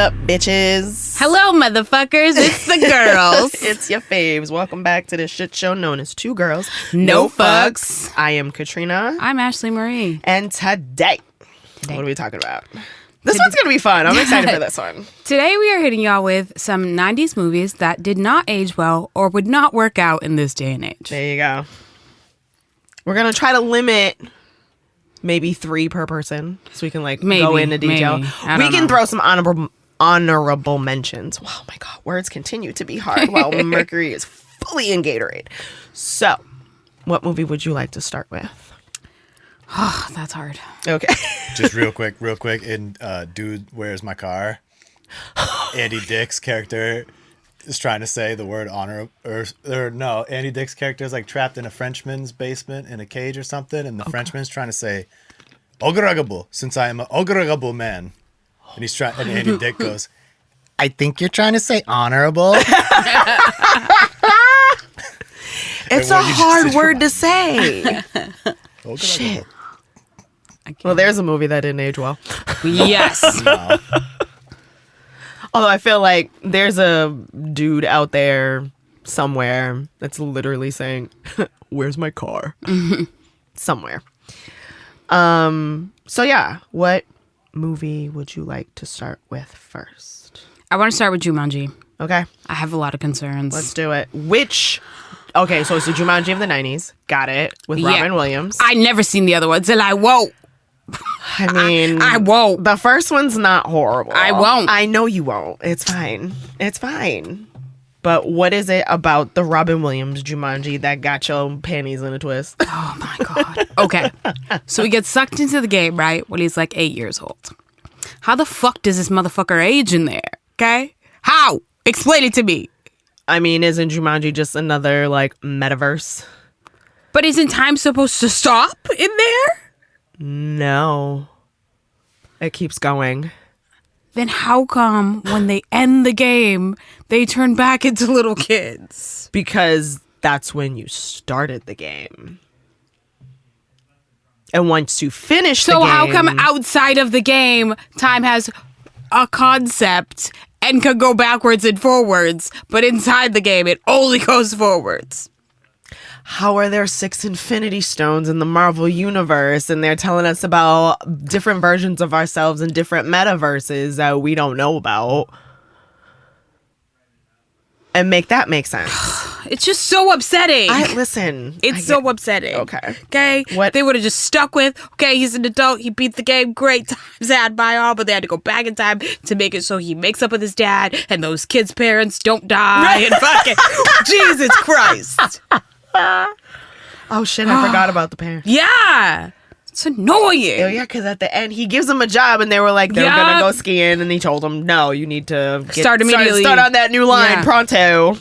up, bitches? Hello, motherfuckers. It's the girls. It's your faves. Welcome back to this shit show known as Two Girls, No Fucks. I am Katrina. I'm Ashley Marie. And today, what are we talking about? This one's going to be fun. I'm excited for this one. Today we are hitting y'all with some 90s movies that did not age well or would not work out in this day and age. There you go. We're going to try to limit maybe 3 per person so we can go into detail. We can throw some honorable mentions. Oh my God, words continue to be hard while Mercury is fully in Gatorade. So, what movie would you like to start with? Oh, that's hard. Okay. Just real quick. In Dude, Where's My Car? Andy Dick's character is trying to say the word honor, Andy Dick's character is like trapped in a Frenchman's basement in a cage or something, and the Frenchman's trying to say "Ogregable," since I am an ogregable man, and he's trying, and Andy Dick goes, "I think you're trying to say honorable." It's a hard word to say. Shit. Well, there's a movie that didn't age well. Yes. No. Although I feel like there's a dude out there somewhere that's literally saying, "Where's my car?" Somewhere. So yeah, what movie would you like to start with first? I want to start with Jumanji. Okay. I have a lot of concerns. Let's do it. Okay, so it's the Jumanji of the 90s. Got it. With Robin Williams. I never seen the other ones, and I won't. I mean, I won't. The first one's not horrible. I won't. I know you won't. It's fine. It's fine. But what is it about the Robin Williams Jumanji that got your panties in a twist? Oh my God. Okay. So he gets sucked into the game, right? When he's like 8 years old. How the fuck does this motherfucker age in there? Okay? How? Explain it to me. I mean, isn't Jumanji just another, metaverse? But isn't time supposed to stop in there? No. It keeps going. Then how come when they end the game, they turn back into little kids? Because that's when you started the game. And once you finish the game... So how come outside of the game, time has a concept and can go backwards and forwards, but inside the game, it only goes forwards? How are there 6 Infinity Stones in the Marvel Universe, and they're telling us about different versions of ourselves in different metaverses that we don't know about? And make that make sense. It's just so upsetting. It's so upsetting. Okay? What? They would have just stuck with, okay, he's an adult, he beat the game, great times had by all, but they had to go back in time to make it so he makes up with his dad, and those kids' parents don't die, and fucking Jesus Christ. Oh shit, I forgot about the parents. Yeah. It's annoying. Oh yeah, because at the end he gives them a job and they were like, they're gonna go skiing, and he told them, no, you need to start immediately. Start on that new line, Yeah. pronto.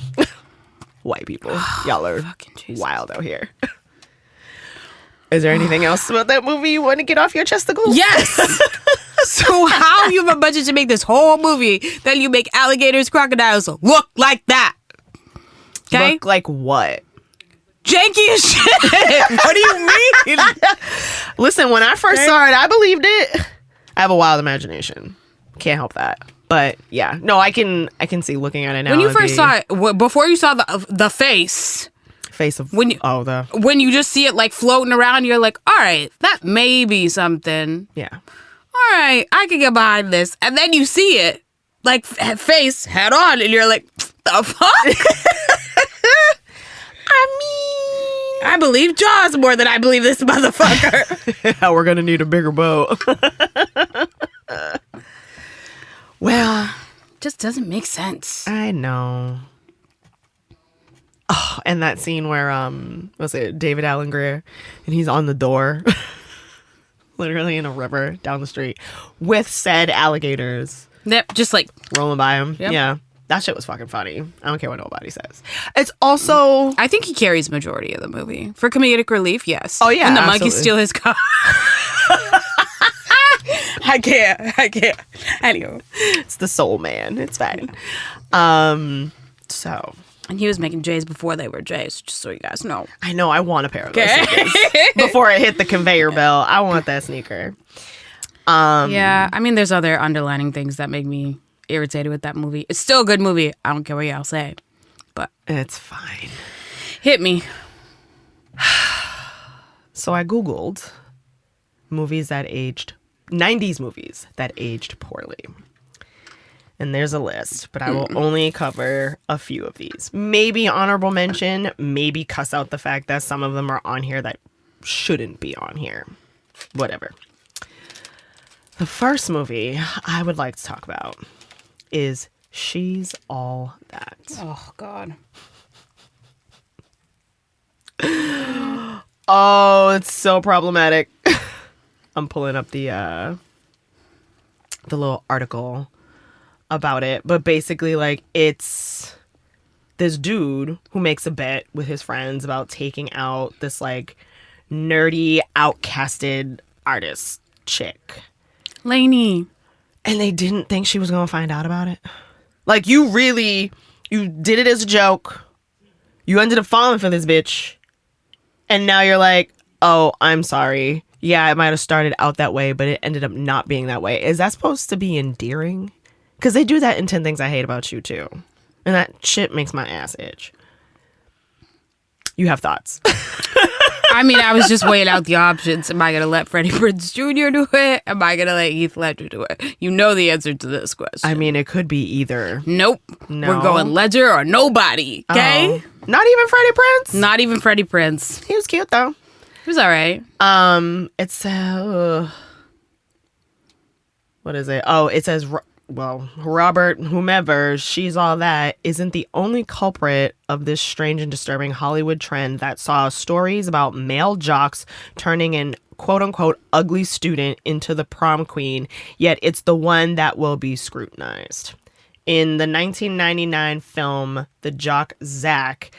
White people, y'all are Jesus. wild out here. Is there anything else about that movie you want to get off your chesticles? Yes. So how you have a budget to make this whole movie, then you make alligators, crocodiles look like that? Okay? Look like what? Janky as shit. What do you mean? Listen, when I first saw it, I believed it. I have a wild imagination. Can't help that. But yeah, no, I can see looking at it now. When you first saw it, before you saw the face of when you just see it floating around, you're like, all right, that may be something. Yeah. All right, I can get behind this. And then you see it face head on, and you're like, the fuck? I believe Jaws more than I believe this motherfucker. We're gonna need a bigger boat. Well, just doesn't make sense. I know. Oh, and that scene where was it David Alan Grier, and he's on the door, literally in a river down the street with said alligators. Yep, just rolling by him. Yep. Yeah. That shit was fucking funny. I don't care what nobody says. It's also... I think he carries majority of the movie. For comedic relief, yes. Oh, yeah, and the absolutely. monkeys steal his car. I can't. Anyway. It's the soul man. It's fine. So... And he was making J's before they were J's, just so you guys know. I know. I want a pair of those sneakers. Before it hit the conveyor belt, I want that sneaker. Yeah, I mean, there's other underlining things that make me irritated with that movie. It's still a good movie. I don't care what y'all say. But it's fine. Hit me. So I Googled movies that aged, 90s movies that aged poorly. And there's a list, but I will only cover a few of these. Maybe honorable mention, maybe cuss out the fact that some of them are on here that shouldn't be on here. Whatever. The first movie I would like to talk about is She's All That. Oh, God. Oh, it's so problematic. I'm pulling up the little article about it, but basically, like, it's this dude who makes a bet with his friends about taking out this, like, nerdy, outcasted artist chick. Lainey. And they didn't think she was gonna find out about it. Like, you did it as a joke. You ended up falling for this bitch. And now you're like, oh, I'm sorry. Yeah, it might have started out that way, but it ended up not being that way. Is that supposed to be endearing? Because they do that in 10 Things I Hate About You, too. And that shit makes my ass itch. You have thoughts. I mean, I was just weighing out the options. Am I going to let Freddie Prinze Jr. do it? Am I going to let Heath Ledger do it? You know the answer to this question. I mean, it could be either. Nope. No. We're going Ledger or nobody, okay? Oh. Not even Freddie Prinze? Not even Freddie Prinze. He was cute, though. He was all right. It's what is it? Oh, it says, well, Robert, whomever, She's All That, isn't the only culprit of this strange and disturbing Hollywood trend that saw stories about male jocks turning an quote-unquote ugly student into the prom queen, yet it's the one that will be scrutinized. In the 1999 film, the jock Zach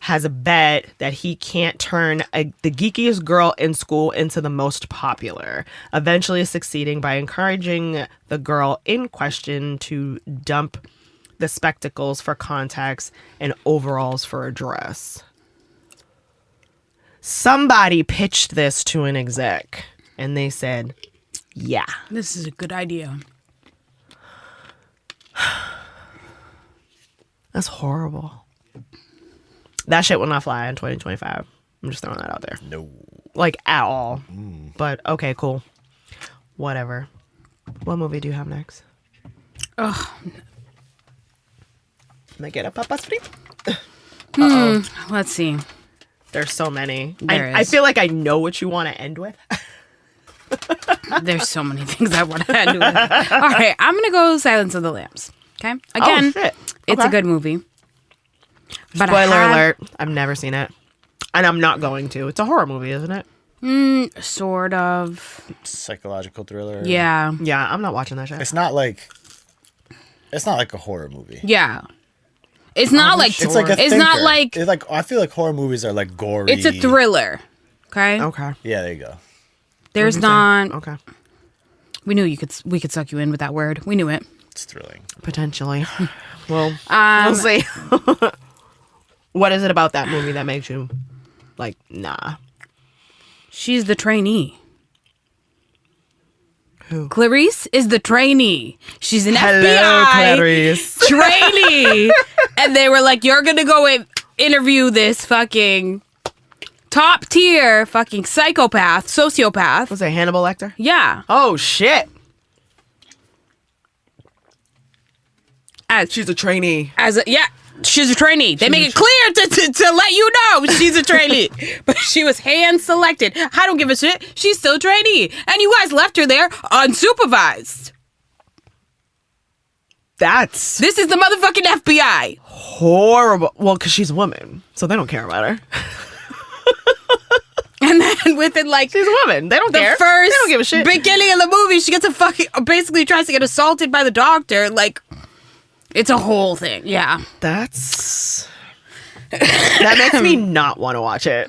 has a bet that he can't turn the geekiest girl in school into the most popular, eventually succeeding by encouraging the girl in question to dump the spectacles for contacts and overalls for a dress. Somebody pitched this to an exec, and they said, yeah. This is a good idea. That's horrible. That shit will not fly in 2025. I'm just throwing that out there. No. Like, at all. But, okay, cool. Whatever. What movie do you have next? Ugh. Me queda papas fritas? Let's see. There's so many. There I is. feel like I know what you want to end with. There's so many things I want to add to it. All right, I'm going to go Silence of the Lambs. Okay? Again, Oh, shit. it's Okay. a good movie. But Spoiler alert. I've never seen it. And I'm not going to. It's a horror movie, isn't it? Sort of. Psychological thriller. Yeah. Yeah, I'm not watching that shit. It's not like a horror movie. Yeah. It's not like It's like a it's thinker. not like It's like I feel like horror movies are like gory. it's a thriller. Okay? Okay. Yeah, there you go. There's not Okay. we knew we could suck you in with that word. We knew it. It's thrilling. Potentially. Well, we'll see. What is it about that movie that makes you like, nah? She's the trainee. Who? Clarice is the trainee. She's an Hello, FBI Clarice. trainee. And they were like, you're going to go and interview this fucking top tier fucking sociopath. Was it Hannibal Lecter? Yeah. Oh, shit. She's a trainee. She's a trainee. They make it clear to let you know she's a trainee. But she was hand selected. I don't give a shit. She's still a trainee. And you guys left her there unsupervised. That's This is the motherfucking FBI. horrible. Well, because she's a woman, so they don't care about her. And then within like She's a woman. They don't the care. first They don't give a shit. beginning of the movie, she gets basically tries to get assaulted by the doctor. Like, it's a whole thing. Yeah. That makes me not want to watch it.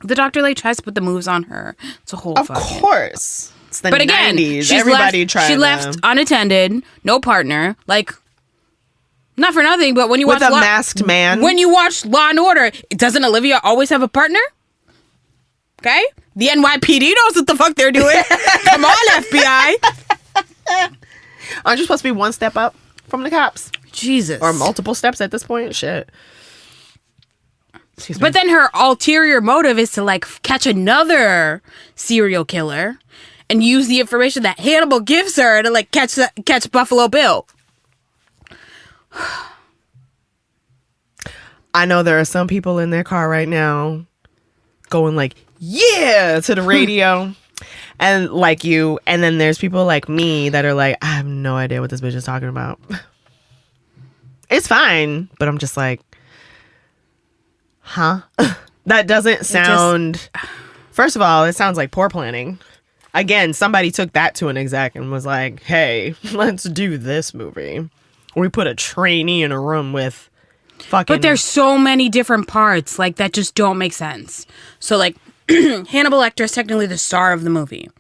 The doctor like tries to put the moves on her. It's a whole Of fucking... course. It's the But again, 90s. Everybody tried she left unattended, no partner. Like, not for nothing, but when you with watch a masked man. when you watch Law and Order, doesn't Olivia always have a partner? Okay? The NYPD knows what the fuck they're doing. Come on, FBI. Aren't you supposed to be one step up from the cops? Jesus. Or multiple steps at this point? Shit. But then her ulterior motive is to like catch another serial killer and use the information that Hannibal gives her to like catch Buffalo Bill. I know there are some people in their car right now going like, yeah, to the radio. And like you. And then there's people like me that are like, I have no idea what this bitch is talking about. It's fine. But I'm just like, huh? That doesn't sound... First of all, it sounds like poor planning. Again, somebody took that to an exec and was like, hey, let's do this movie. We put a trainee in a room with fucking... But there's so many different parts, like, that just don't make sense. So, like, Hannibal Lecter is technically the star of the movie.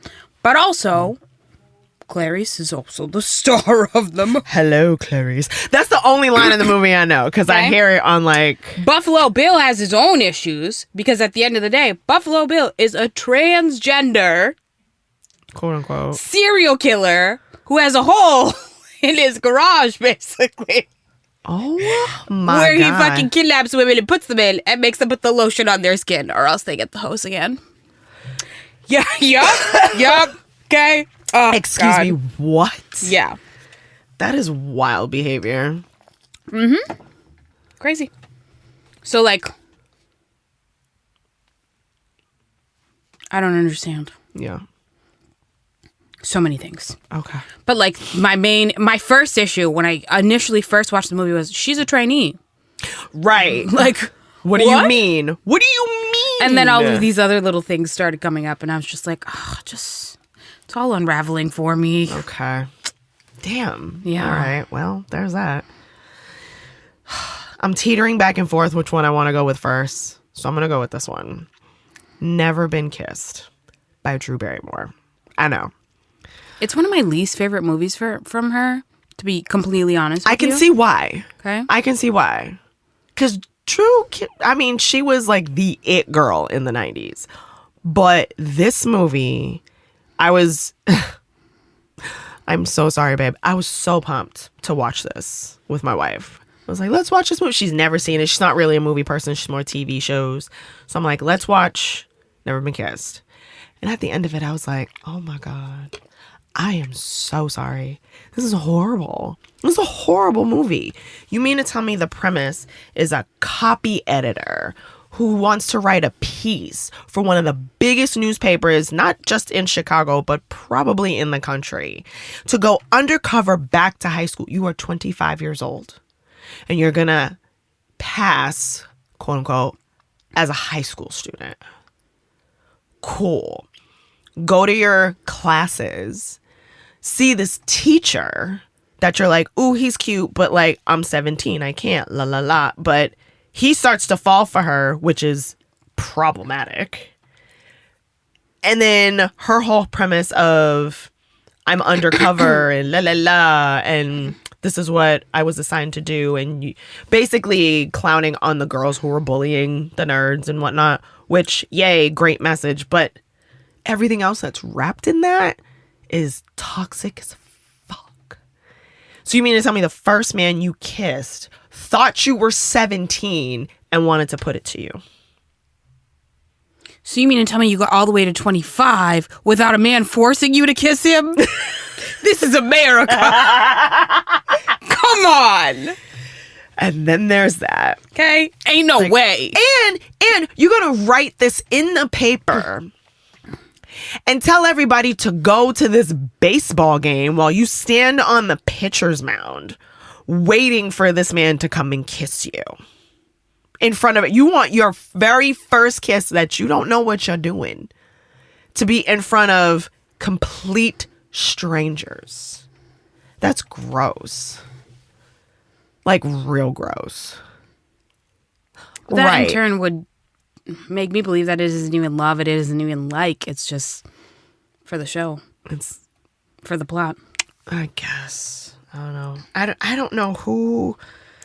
But also... Clarice is also the star of them. Hello, Clarice. That's the only line in the movie I know, because I hear it on, like... Buffalo Bill has his own issues, because at the end of the day, Buffalo Bill is a transgender... quote-unquote... serial killer who has a hole in his garage, basically. Oh, my Where God. he fucking kidnaps women and puts them in and makes them put the lotion on their skin, or else they get the hose again. Yeah, yup, okay. Oh, Excuse me, what? Yeah. That is wild behavior. Mm-hmm. Crazy. So, like, I don't understand. Yeah. So many things. Okay. But, like, my first issue when I initially first watched the movie was, she's a trainee. Right. Like, what do you mean? What do you mean? And then all of these other little things started coming up, and I was just like, oh, it's all unraveling for me. Okay. Damn. Yeah. All right. Well, there's that. I'm teetering back and forth which one I want to go with first. So I'm going to go with this one. Never Been Kissed by Drew Barrymore. I know. It's one of my least favorite movies from her, to be completely honest with you. I can see why. Okay. I can see why. Because Drew, I mean, she was like the it girl in the 90s. But this movie, I'm so sorry, babe. I was so pumped to watch this with my wife. I was like, let's watch this movie. She's never seen it. She's not really a movie person. She's more TV shows. So I'm like, let's watch Never Been Kissed. And at the end of it, I was like, oh my God, I am so sorry. This is horrible. This is a horrible movie. You mean to tell me the premise is a copy editor who wants to write a piece for one of the biggest newspapers, not just in Chicago, but probably in the country, to go undercover back to high school? You are 25 years old and you're going to pass, quote unquote, as a high school student. Cool. Go to your classes, see this teacher that you're like, ooh, he's cute, but like, I'm 17, I can't, la la la. But he starts to fall for her, which is problematic. And then her whole premise of I'm undercover and la la la, and this is what I was assigned to do, and basically clowning on the girls who were bullying the nerds and whatnot, which, yay, great message, but everything else that's wrapped in that is toxic as fuck. So you mean to tell me the first man you kissed thought you were 17 and wanted to put it to you? So you mean to tell me you got all the way to 25 without a man forcing you to kiss him? This is America. Come on. And then there's that. Okay? Ain't no way. And you're going to write this in the paper and tell everybody to go to this baseball game while you stand on the pitcher's mound waiting for this man to come and kiss you in front of it. You want your very first kiss that you don't know what you're doing to be in front of complete strangers. That's gross. Like real gross. That in turn would make me believe that it isn't even love. It isn't even like. It's just for the show. It's for the plot. I guess. I don't know. I don't know who.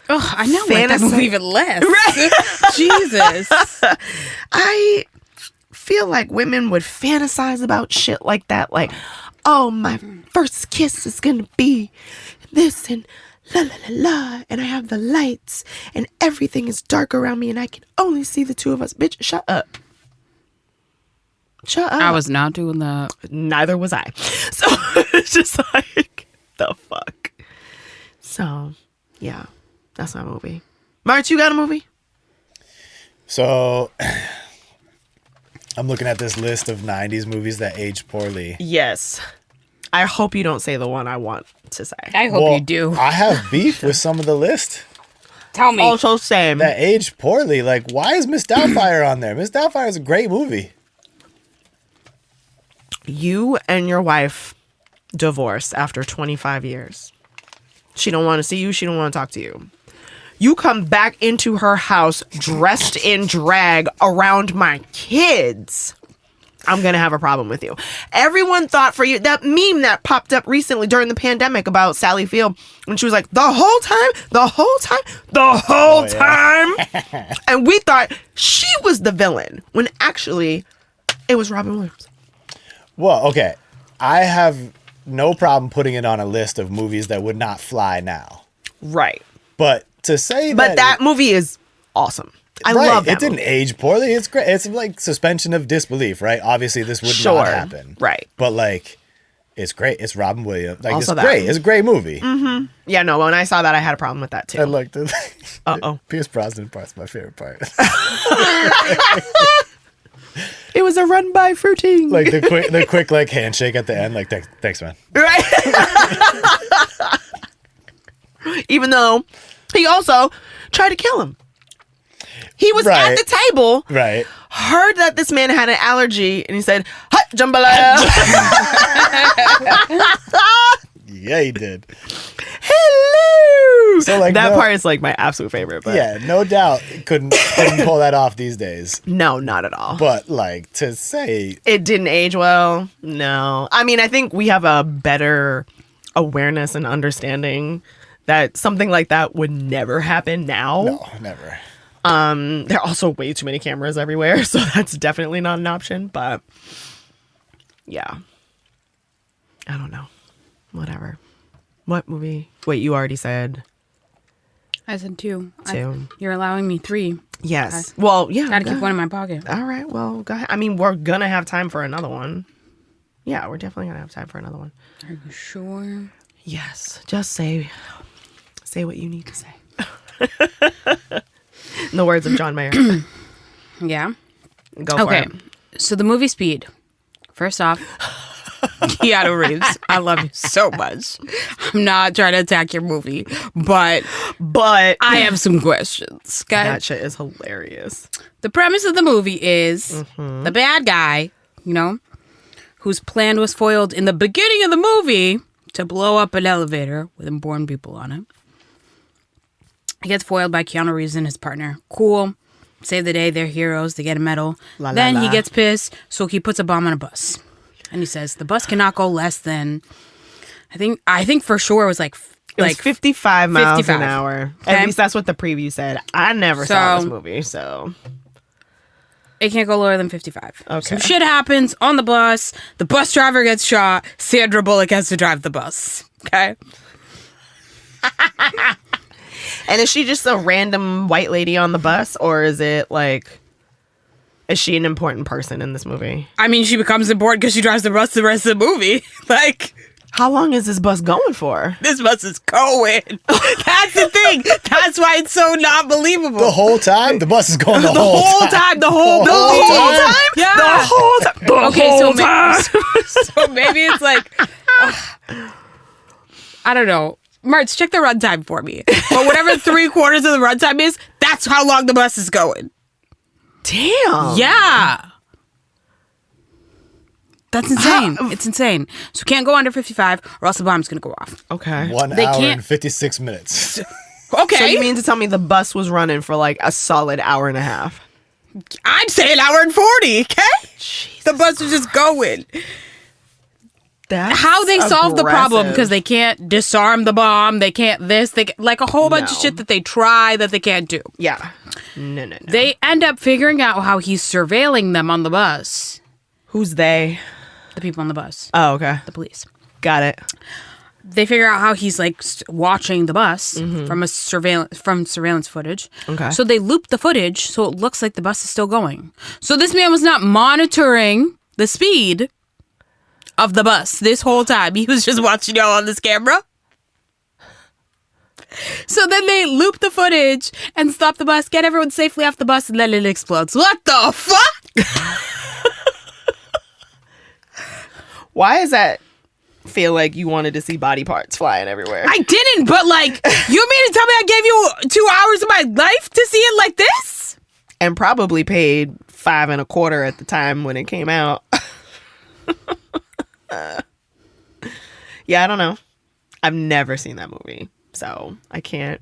Oh, I know. Like that movie even less. Right. Jesus. I feel like women would fantasize about shit like that. Like, oh, my first kiss is gonna be this and la la la la, and I have the lights and everything is dark around me and I can only see the two of us. Bitch, shut up. Shut up. I was not doing that. Neither was I. So it's just like, the fuck. So, yeah, that's my movie. March, you got a movie? So, I'm looking at this list of 90s movies that aged poorly. Yes. I hope you don't say the one I want to say. I hope you do. I have beef with some of the list. Tell me. Also, same. That aged poorly. Like, why is Miss Doubtfire on there? Miss Doubtfire is a great movie. You and your wife divorced after 25 years. She don't want to see you. She don't want to talk to you. You come back into her house dressed in drag around my kids. I'm going to have a problem with you. Everyone thought for you, that meme that popped up recently during the pandemic about Sally Field, when she was like, the whole time. And we thought she was the villain when actually it was Robin Williams. Well, okay. I have no problem putting it on a list of movies that would not fly now. Right. But to say But that movie is awesome. I right, love that it didn't movie. age poorly. It's great. It's like suspension of disbelief, right? Obviously, this would not happen. Right. But like, it's great. It's Robin Williams. Like, Also it's that. great. It's a great movie. Mm-hmm. Yeah, no, when I saw that, I had a problem with that too. I liked it. Uh-oh. Pierce Brosnan part's my favorite part. It was a run by fruiting. Like the quick like handshake at the end. Like, thanks, man. Right. Even though he also tried to kill him. He was at the table, right? Heard that this man had an allergy, and he said, "Hot jambalaya." Yeah, he did. Hello. So like that part is like my absolute favorite. But yeah, no doubt couldn't pull that off these days. No, not at all. But like to say it didn't age well. No, I mean I think we have a better awareness and understanding that something like that would never happen now. No, never. There are also way too many cameras everywhere, so that's definitely not an option. But yeah, I don't know. Whatever. What movie? Wait, you already said I said 2. 2. You're allowing me 3. Yes. Well, yeah. Gotta keep one in my pocket. All right. Well, go ahead. I mean, we're gonna have time for another one. Yeah, we're definitely gonna have time for another one. Are you sure? Yes. Just say what you need to say. In the words of John Mayer. Yeah. Go for it. So the movie Speed. First off, Keanu Reeves, I love you so much. I'm not trying to attack your movie, but I have some questions. Okay? That shit is hilarious. The premise of the movie is the bad guy, you know, whose plan was foiled in the beginning of the movie to blow up an elevator with unborn people on it. He gets foiled by Keanu Reeves and his partner. Cool. Save the day. They're heroes. They get a medal. Then he gets pissed, so he puts a bomb on a bus. And he says, the bus cannot go less than, I think for sure it was like 55 miles 55. an hour. Okay. At least that's what the preview said. I never saw this movie, so. It can't go lower than 55. Okay. Some shit happens on the bus. The bus driver gets shot. Sandra Bullock has to drive the bus. Okay? And is she just a random white lady on the bus, or is it like, is she an important person in this movie? I mean, she becomes important because she drives the bus the rest of the movie. Like, how long is this bus going for? This bus is going. That's the thing. That's why it's so not believable. The whole time? The bus is going the whole time. The whole time? Yeah. The whole time? So maybe it's like, I don't know. Martz, check the runtime for me. But whatever 3/4 of the runtime is, that's how long the bus is going. Damn. Yeah. That's insane. It's insane. So can't go under 55 or else the bomb's going to go off. Okay. 1 They hour can't- and 56 minutes. Okay. So you mean to tell me the bus was running for like a solid hour and a half? I'd say an hour and 40, okay? Jesus. The bus was just going. That's How they solve the problem, aggressive. because they can't disarm the bomb, they can't like a whole bunch of No. shit that they try that they can't do. Yeah. No. They end up figuring out how he's surveilling them on the bus. Who's they? The people on the bus. Oh, okay. The police. Got it. They figure out how he's like watching the bus from surveillance footage. Okay. So they loop the footage so it looks like the bus is still going. So this man was not monitoring the speed of the bus this whole time. He was just watching y'all on this camera. So then they loop the footage and stop the bus, get everyone safely off the bus, and then it explodes. What the fuck? Why is that? Feel like you wanted to see body parts flying everywhere. I didn't, but like, you mean to tell me I gave you 2 hours of my life to see it like this? And probably paid $5.25 at the time when it came out. Yeah, I don't know. I've never seen that movie, so I can't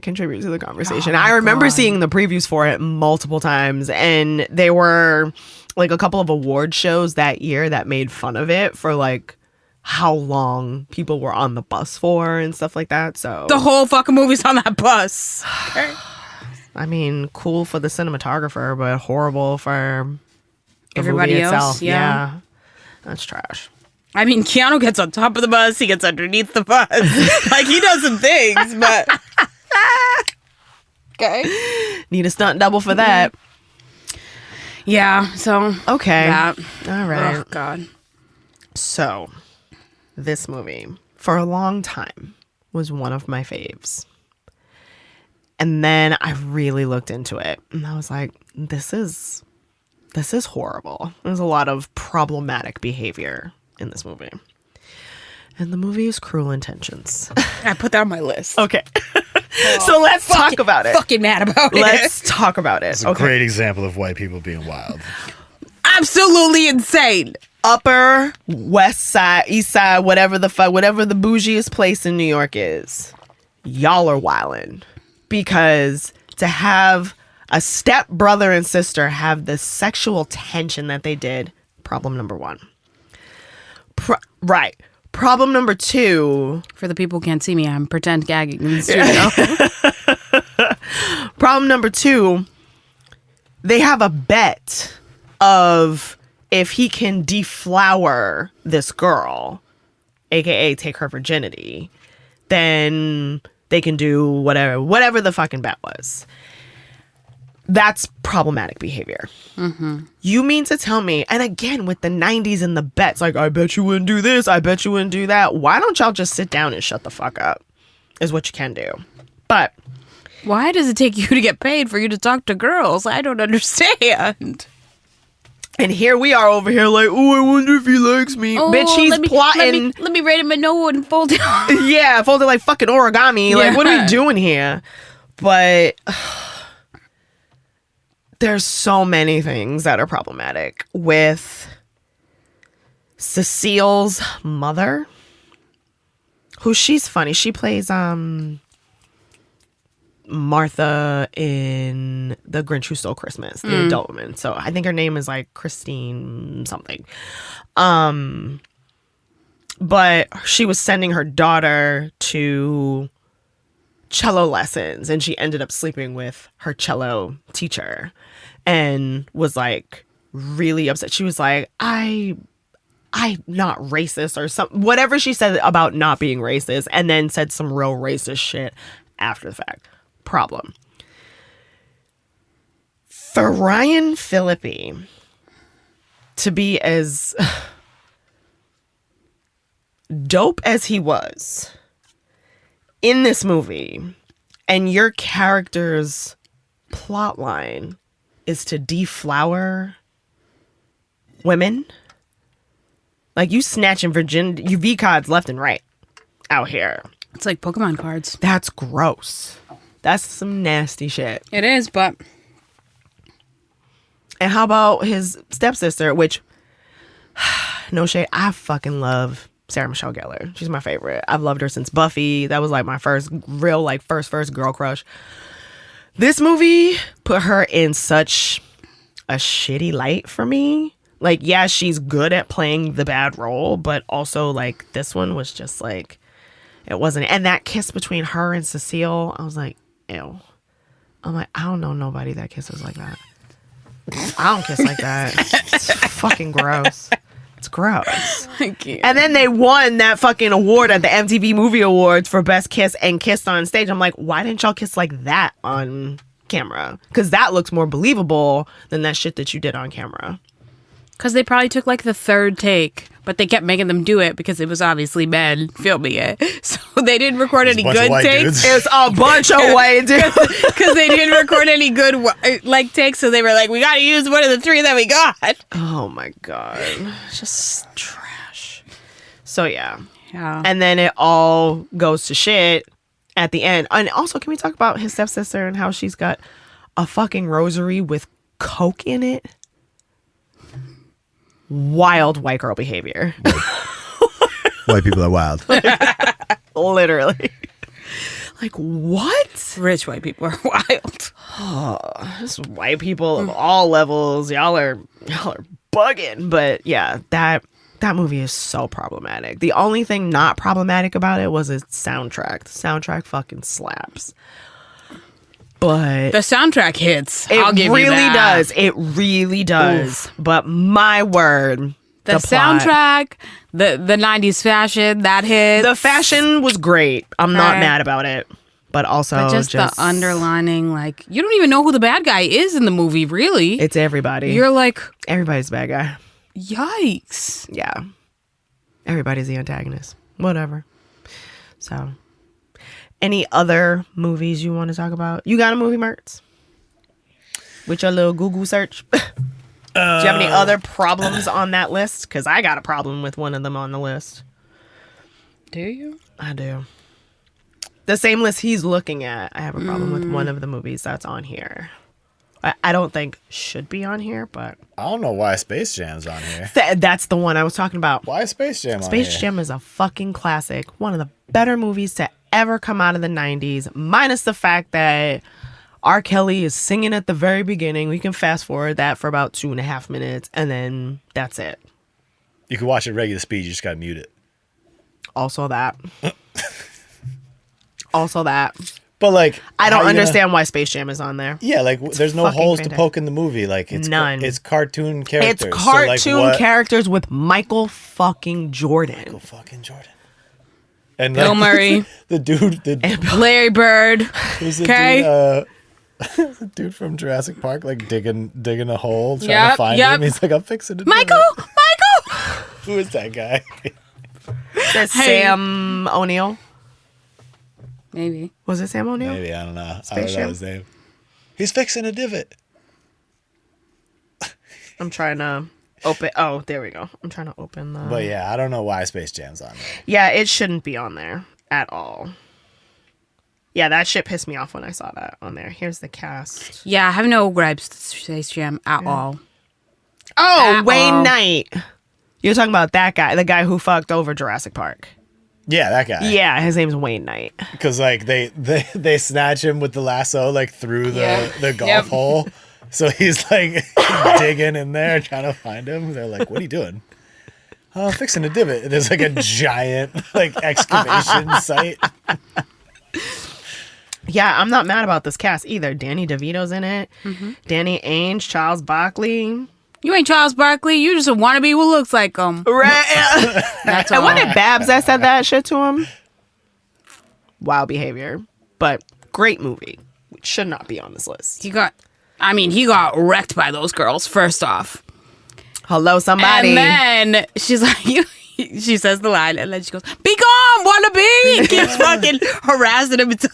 contribute to the conversation. I remember seeing the previews for it multiple times, and they were like a couple of award shows that year that made fun of it for like how long people were on the bus for and stuff like that. So the whole fucking movie's on that bus. Okay. I mean, cool for the cinematographer, but horrible for the everybody movie else. itself. Yeah, that's trash. I mean, Keanu gets on top of the bus, he gets underneath the bus. Like, he does some things, but okay. Need a stunt double for that. Yeah, so Okay. that. All right. Oh God. So, this movie, for a long time, was one of my faves. And then I really looked into it, and I was like, this is horrible. There's a lot of problematic behavior in this movie. And the movie is Cruel Intentions. I put that on my list. Okay. So let's talk about it. Fucking mad about it. Let's talk about it. It's a great example of white people being wild. Absolutely insane. Upper West Side, East Side, whatever the bougiest place in New York is, y'all are wildin'. Because to have a step brother and sister have the sexual tension that they did, problem number one. Right. Problem number two. For the people who can't see me, I'm pretend gagging in the studio. Problem number two, they have a bet of if he can deflower this girl, aka take her virginity, then they can do whatever the fucking bet was. That's problematic behavior. Mm-hmm. You mean to tell me, and again with the 90s and the bets, like, I bet you wouldn't do this, I bet you wouldn't do that. Why don't y'all just sit down and shut the fuck up? Is what you can do. But why does it take you to get paid for you to talk to girls? I don't understand. And here we are over here like, oh, I wonder if he likes me. Bitch, he's plotting. Let me write him a note and fold it. Yeah, fold it like fucking origami. Yeah. Like, what are we doing here? But there's so many things that are problematic with Cecile's mother, who she's funny. She plays Martha in The Grinch Who Stole Christmas, the adult woman. So I think her name is like Christine something. But she was sending her daughter to cello lessons, and she ended up sleeping with her cello teacher and was like really upset. She was like, I'm not racist or something, whatever she said about not being racist, and then said some real racist shit after the fact. Problem. For Ryan Phillippe to be as dope as he was in this movie, and your character's plot line is to deflower women, like, you snatching virginity, you VCODs left and right out here. It's like Pokemon cards. That's gross. That's some nasty shit. It is, but... And how about his stepsister, which, no shade, I fucking love Sarah Michelle Gellar. She's my favorite. I've loved her since Buffy. That was like my first real, like, first girl crush. This movie put her in such a shitty light for me. Like, yeah, she's good at playing the bad role, but also, like, this one was just like, it wasn't. And that kiss between her and Cecile, I was like, ew. I'm like, I don't know nobody that kisses like that. I don't kiss like that. It's fucking gross. It's gross. Thank you. And then they won that fucking award at the MTV Movie Awards for Best Kiss and kissed on stage. I'm like, why didn't y'all kiss like that on camera? Because that looks more believable than that shit that you did on camera. Because they probably took like the third take, but they kept making them do it because it was obviously men filming it. So they didn't record any good takes. It was a bunch of white dudes. Because they didn't record any good like takes, so they were like, we got to use one of the three that we got. Oh my God. Just trash. So yeah. Yeah. And then it all goes to shit at the end. And also, can we talk about his stepsister and how she's got a fucking rosary with coke in it? Wild white girl behavior. White people are wild. Literally. Like, what? Rich white people are wild. Oh, this white people of all levels. Y'all are bugging. But yeah, that movie is so problematic. The only thing not problematic about it was its soundtrack. The soundtrack fucking slaps. But the soundtrack hits. I'll give you that. does. It really does. Oof. But my word, the soundtrack, the 90s fashion, that hits. The fashion was great. I'm not mad about it. But also but just the underlining, like, you don't even know who the bad guy is in the movie, really. It's everybody. You're like, everybody's the bad guy. Yikes. Yeah. Everybody's the antagonist. Whatever. So, any other movies you want to talk about? You got a movie, Mertz? With your little Google search? Do you have any other problems on that list? Because I got a problem with one of them on the list. Do you? I do. The same list he's looking at, I have a problem with one of the movies that's on here. I don't think should be on here, but... I don't know why Space Jam's on here. That's the one I was talking about. Why is Space Jam on Space here? Jam is a fucking classic. One of the better movies to ever come out of the 90s, minus the fact that R. Kelly is singing at the very beginning. We can fast forward that for about 2.5 minutes, and then that's it. You can watch it regular speed. You just gotta mute it. Also that. Also that. But like, I don't understand why Space Jam is on there. Yeah, like there's no holes to poke in the movie. Like it's none. It's cartoon characters. It's cartoon characters with Michael fucking Jordan. Michael fucking Jordan. And Bill Murray. The dude. Larry Bird. Who's the dude? The dude from Jurassic Park, like digging a hole, trying to find him. He's like, I'm fixing it. Michael. Who is that guy? That's Sam O'Neill. Maybe. Was it Sam O'Neill? Maybe, I don't know. I don't know his name. He's fixing a divot. I'm trying to open. Oh, there we go. I'm trying to open the... But yeah, I don't know why Space Jam's on there. Yeah, it shouldn't be on there at all. Yeah, that shit pissed me off when I saw that on there. Here's the cast. Yeah, I have no gripes to Space Jam at all. Oh, at Wayne all. Knight. You're talking about that guy, the guy who fucked over Jurassic Park. Yeah, that guy. Yeah, his name's Wayne Knight. Because like they snatch him with the lasso like through the golf hole. So he's like digging in there trying to find him. They're like, "What are you doing?" "Oh, I'm fixing a divot." There's like a giant like excavation site. Yeah, I'm not mad about this cast either. Danny DeVito's in it. Mm-hmm. Danny Ainge, Charles Barkley. You ain't Charles Barkley. You just a wannabe who looks like him. Right. That's all. And wasn't it Babs that said that shit to him? Wild behavior. But great movie. Should not be on this list. He got wrecked by those girls, first off. Hello, somebody. And then she's like, she says the line, and then she goes, "Be gone, wannabe!" Keeps fucking harassing him until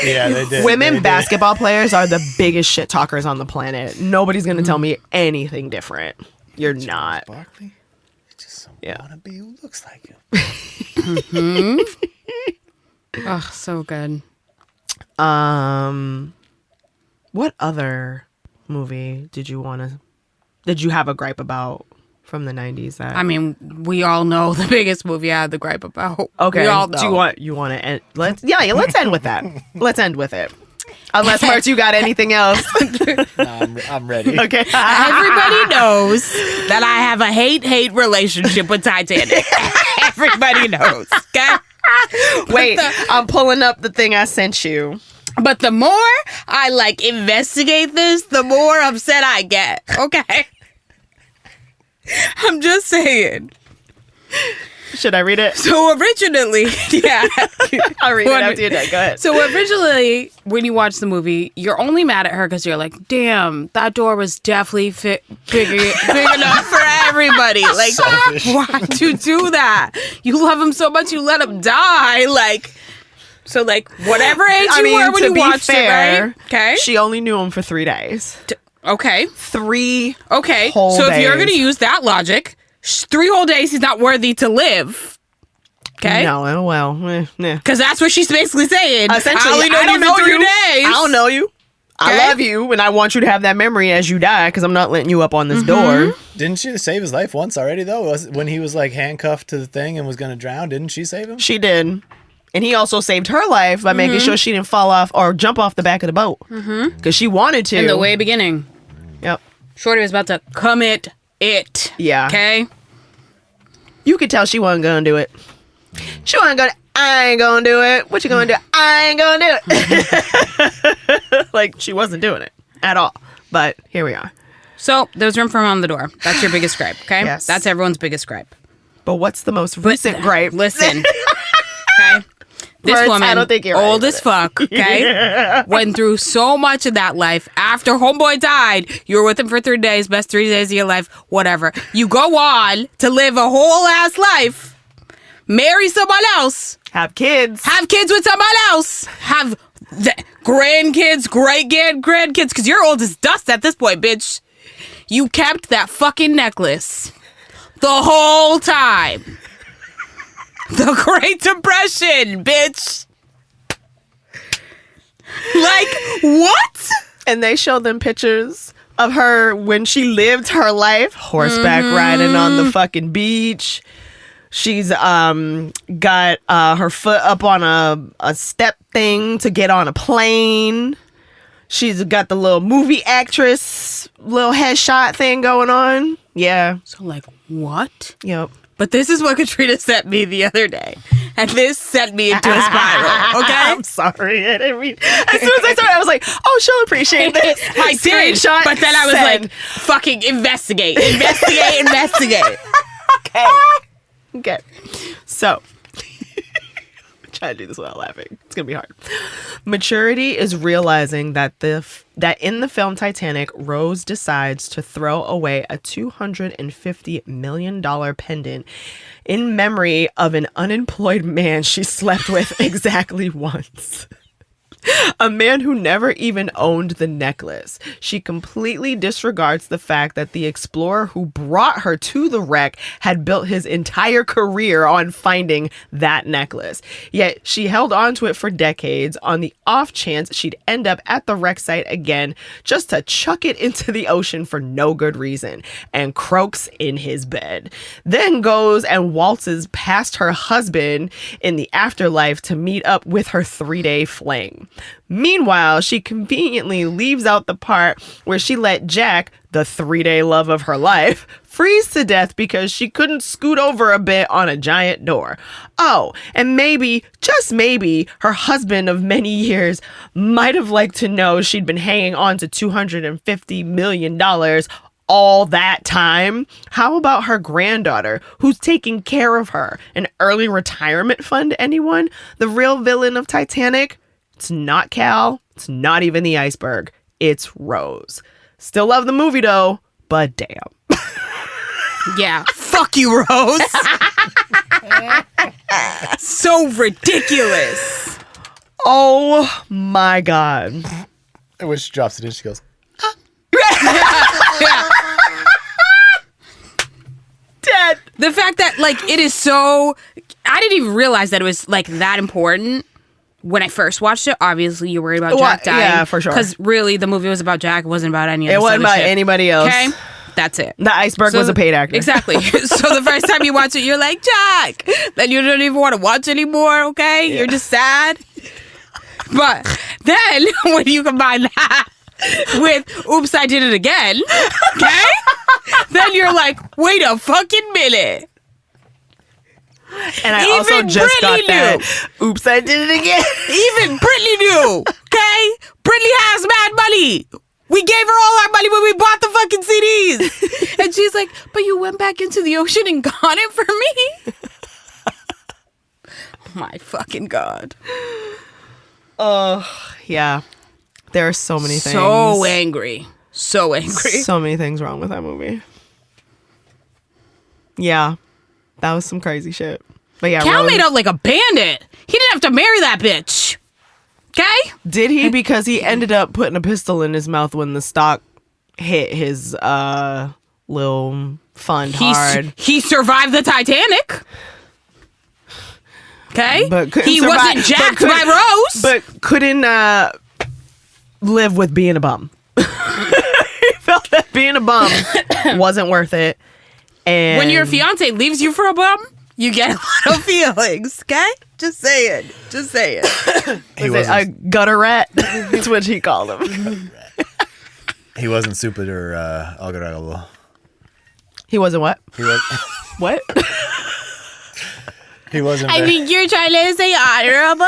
Yeah, they did. Women basketball players are the biggest shit talkers on the planet. Nobody's going to tell me anything different. You're not. Barkley? Just some wannabe who looks like you. Oh, so good. What other movie did you have a gripe about from the 90s? I mean, we all know the biggest movie I had the gripe about. Okay. We all know. Do you want to end? Let's end with that. Let's end with it. Unless, Mark, you got anything else? No, I'm ready. Okay. Everybody knows that I have a hate relationship with Titanic. Everybody knows. Okay. Wait, I'm pulling up the thing I sent you. But the more I like investigate this, the more upset I get. Okay. I'm just saying. Should I read it? So originally, yeah. I'll read it after you're done. Go ahead. So originally, when you watch the movie, you're only mad at her because you're like, damn, that door was definitely big enough for everybody. Like, why'd you do that? You love him so much, you let him die. Like, so like, whatever age you were when you watched it, right? Okay. She only knew him for 3 days. Okay. 3 Okay. whole So days. if you're going to use that logic, 3 whole days he's not worthy to live. Okay. No, well, because that's what she's basically saying. Essentially, I don't know you. Days. I don't know you. Okay? I love you, and I want you to have that memory as you die, because I'm not letting you up on this door. Didn't she save his life once already, though? When he was like handcuffed to the thing and was going to drown, didn't she save him? She did. And he also saved her life by making sure she didn't fall off or jump off the back of the boat. Because she wanted to. In the way beginning. Yep. Shorty was about to commit it. Yeah. Okay? You could tell she wasn't going to do it. She wasn't going to, I ain't going to do it. What you going to do? I ain't going to do it. Like, she wasn't doing it at all. But here we are. So, there's room for him on the door. That's your biggest gripe, okay? Yes. That's everyone's biggest gripe. But what's the most recent gripe? Listen. Okay? This Words, woman, I don't think you're old right as fuck, okay? Went through so much of that life. After homeboy died, you were with him for 3 days, best 3 days of your life, whatever. You go on to live a whole ass life, marry someone else, have kids with someone else, have grandkids, great-grandkids, because you're old as dust at this point, bitch. You kept that fucking necklace the whole time. The Great Depression, bitch. Like, what? And they showed them pictures of her when she lived her life, horseback riding on the fucking beach. She's got her foot up on a step thing to get on a plane. She's got the little movie actress little headshot thing going on. Yeah. So, like, what? Yep. But this is what Katrina sent me the other day. And this sent me into a spiral, okay? I'm sorry. I didn't mean... As soon as I saw it, I was like, oh, she'll appreciate this. I did. Screenshot, but then I was send. like, fucking investigate. Okay. So... try to do this without laughing. It's gonna be hard. Maturity is realizing that that in the film Titanic, Rose decides to throw away a $250 million pendant in memory of an unemployed man she slept with exactly once. A man who never even owned the necklace. She completely disregards the fact that the explorer who brought her to the wreck had built his entire career on finding that necklace. Yet she held on to it for decades on the off chance she'd end up at the wreck site again just to chuck it into the ocean for no good reason and croaks in his bed. Then goes and waltzes past her husband in the afterlife to meet up with her 3-day fling. Meanwhile, she conveniently leaves out the part where she let Jack, the 3-day love of her life, freeze to death because she couldn't scoot over a bit on a giant door. Oh, and maybe, just maybe, her husband of many years might have liked to know she'd been hanging on to $250 million all that time. How about her granddaughter, who's taking care of her? An early retirement fund, anyone? The real villain of Titanic? It's not Cal. It's not even the iceberg. It's Rose. Still love the movie though, but damn. Yeah, fuck you, Rose. So ridiculous. Oh my God. And when she drops it in, she goes, Yeah. Dead. The fact that, like, it is so... I didn't even realize that it was, like, that important. When I first watched it, obviously you're worried about Jack dying. Yeah, for sure. Because really, the movie was about Jack. It wasn't about any of It wasn't about anybody else. Okay? That's it. The iceberg was a paid actor. Exactly. So the first time you watch it, you're like, Jack! Then you don't even want to watch anymore, okay? Yeah. You're just sad. But then, when you combine that with Oops, I Did It Again, okay? Then you're like, wait a fucking minute. And I Even also just Brittany got that. Oops, I did it again. Even Brittany knew, Britney has mad money. We gave her all our money when we bought the fucking CDs. And she's like, but you went back into the ocean and got it for me? Oh my fucking God. Yeah. There are so many things. So angry. So angry. So many things wrong with that movie. Yeah. That was some crazy shit. But yeah, Cal made out like a bandit. He didn't have to marry that bitch. Okay? Did he? Because he ended up putting a pistol in his mouth when the stock hit his little fund hard. He survived the Titanic. Okay? But he wasn't jacked by Rose. But couldn't live with being a bum. He felt that being a bum wasn't worth it. And when your fiance leaves you for a bum, you get a lot of feelings, okay? Just say it. He was a gutter rat? That's what he called him. He wasn't super agradable. He wasn't what? He was. What? He wasn't. I think you're trying to say honorable.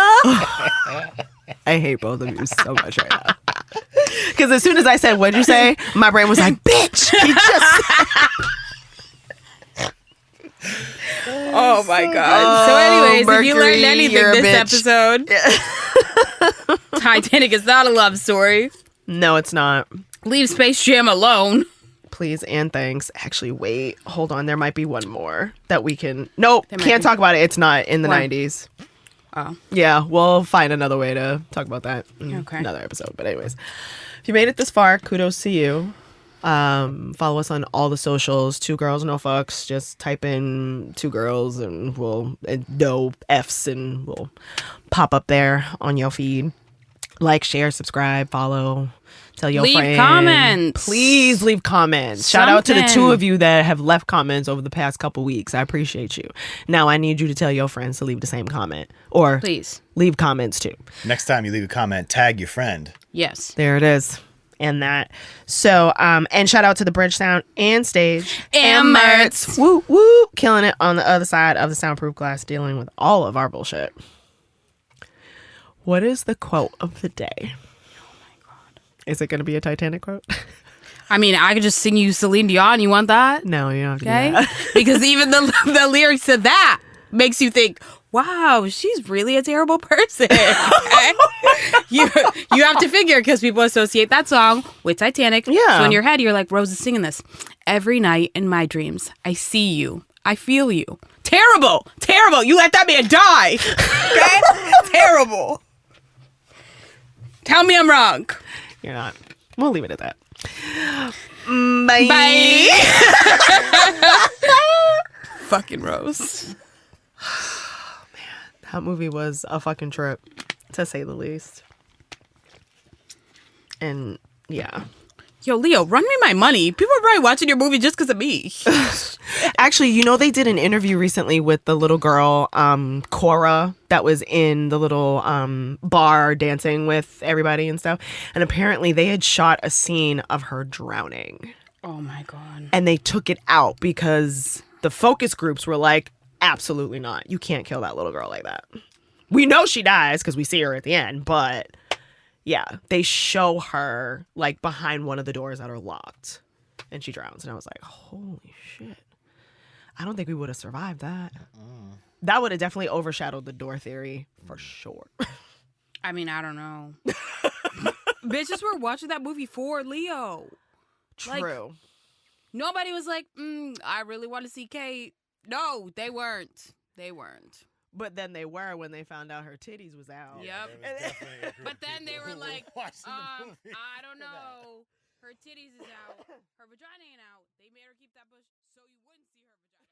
I hate both of you so much right now. Because as soon as I said, what'd you say? My brain was like, bitch. He just... Oh my God. So anyways, Mercury, if you learned anything this bitch. episode, Titanic is not a love story. No, it's not. Leave Space Jam alone. Please and thanks. Actually, wait. Hold on. There might be one more that we can... Nope. There might Can't be. talk about it. It's not in the Why? 90s. Oh. Yeah, we'll find another way to talk about that in Okay. another episode. But anyways, if you made it this far, kudos to you. Follow us on all the socials. 2 Girls No Fucks. Just type in 2 girls and no F's, and we'll pop up there on your feed. Like, share, subscribe, follow. Tell your friends. Leave comments. Please leave comments. Shout out to the 2 of you that have left comments over the past couple weeks. I appreciate you. Now I need you to tell your friends to leave the same comment, or Please. leave comments too. Next time you leave a comment, tag your friend. Yes. There it is. And that. So, and shout out to the Bridge Sound and Stage And Mertz. Woo woo, killing it on the other side of the soundproof glass, dealing with all of our bullshit. What is the quote of the day? Is it going to be a Titanic quote? I mean, I could just sing you Celine Dion. You want that? No, you don't have to Okay. do that. Because even the lyrics to that makes you think, wow, she's really a terrible person. Okay? you have to figure, because people associate that song with Titanic. Yeah. So in your head, you're like, Rose is singing this. Every night in my dreams, I see you. I feel you. Terrible. Terrible. You let that man die. Okay? Terrible. Tell me I'm wrong. You're not. We'll leave it at that. Bye. Bye. Fucking Rose. That movie was a fucking trip, to say the least. And yeah. Yo, Leo, run me my money. People are probably watching your movie just because of me. Actually, you know, they did an interview recently with the little girl, Cora, that was in the little bar dancing with everybody and stuff. And apparently they had shot a scene of her drowning. Oh my God. And they took it out because the focus groups were like, absolutely not. You can't kill that little girl like that. We know she dies because we see her at the end, but yeah, they show her like behind one of the doors that are locked and she drowns. And I was like, holy shit. I don't think we would have survived that. That would have definitely overshadowed the door theory for sure. I mean, I don't know. Bitches were watching that movie for Leo. True. Nobody was like, I really want to see Kate. No, they weren't. But then they were when they found out her titties was out. Yep. But then they were like, I don't know. Her titties is out. Her vagina ain't out. They made her keep that bush so you wouldn't see her vagina.